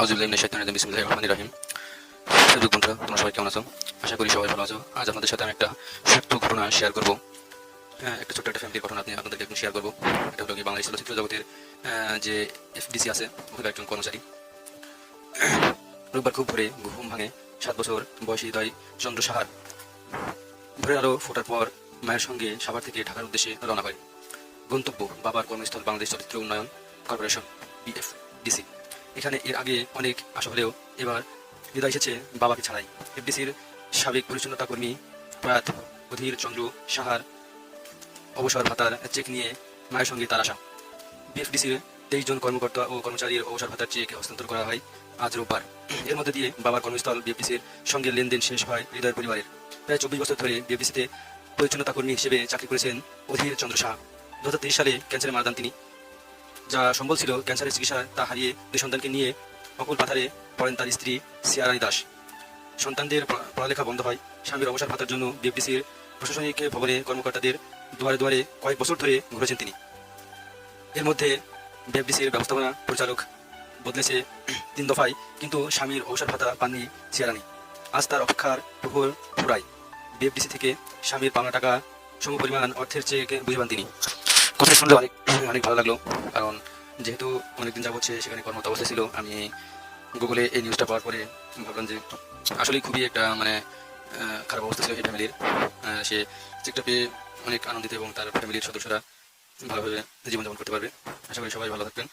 আউযুবিল্লাহি মিনাশ শাইতানির রাজিম বিসমিল্লাহির রহমানির রহিম। ফেসবুক বন্ধুরা, তোমরা সবাই কেমন আছো? আশা করি সবাই ভালো আছো। আজ আপনাদের সাথে আমি একটা সত্য ঘটনা শেয়ার করব। একটা ছোট্ট একটা ফ্যামিলির ঘটনা আপনাদেরকে একটু শেয়ার করবো। এটা হলো কি, বাংলাদেশ চলচ্চিত্র জগতের যে এফডিসি আছে, ওখানে একজন কর্মচারী রোববার খুব ভোরে ঘুম ভাঙে 7 বছর বয়সী হৃদয় চন্দ্র সাহার। ভোরের আলো ফোটার পর মায়ের সঙ্গে সাভার থেকে ঢাকার উদ্দেশ্যে রওনা হয়। গন্তব্য বাবার কর্মস্থল বাংলাদেশ চলচ্চিত্র উন্নয়ন কর্পোরেশন, বিএফডিসি। এখানে এর আগে অনেক আসা হলেও এবার হৃদয় এসেছে বাবাকে ছাড়াই। এফডিসির সাবেক পরিচ্ছন্নতা কর্মী প্রয়াত অধীর চন্দ্র সাহার অবসর ভাতার চেক নিয়ে মায়ের সঙ্গে তার আসা। বিএফডিসির 23 জন কর্মকর্তা ও কর্মচারীর অবসর ভাতার চেক হস্তান্তর করা হয় আজ রোববার। এর মধ্যে দিয়ে বাবার কর্মস্থল বিএফডিসির সঙ্গে লেনদেন শেষ হয় হৃদয়ের পরিবারের। প্রায় 24 বছর ধরে বিএফডিসিতে পরিচ্ছন্নতা কর্মী হিসেবে চাকরি করেছেন অধীর চন্দ্র সাহা। 2023 সালে ক্যান্সারে মারা যান তিনি। যা সম্বল ছিল ক্যান্সারের চিকিৎসা তা হারিয়ে 2 সন্তানকে নিয়ে অকুল পাথারে পড়েন তার স্ত্রী সিয়ারানী দাস। সন্তানদের পড়ালেখা বন্ধ হয়। স্বামীর অবসর ভাতার জন্য বিএফডিসির প্রশাসনিক ভবনে কর্মকর্তাদের দুয়ারে দুয়ারে কয়েক বছর ধরে ঘুরেছেন তিনি। এর মধ্যে বিএফডিসির ব্যবস্থাপনা পরিচালক বদলেছে 3 দফায়, কিন্তু স্বামীর অবসর ভাতা পাননি সিয়ারানী। আজ তার অপেক্ষার প্রহর ফুরায়। বিএফডিসি থেকে স্বামীর পাওনা টাকা সমপরিমাণ অর্থের চেয়ে বুঝে পান তিনি। কথা শুনলে অনেক ভালো লাগলো, কারণ যেহেতু অনেকদিন যাবৎ সে সেখানে কর্মরত অবস্থায় ছিল। আমি গুগলে এই নিউজটা পাওয়ার পরে ভাবলাম যে আসলে খুবই একটা খারাপ অবস্থা ছিল এই ফ্যামিলির। সে চেকটা পেয়ে অনেক আনন্দিত এবং তার ফ্যামিলির সদস্যরা ভালোভাবে জীবনযাপন করতে পারবে। আশা করি সবাই ভালো থাকবেন।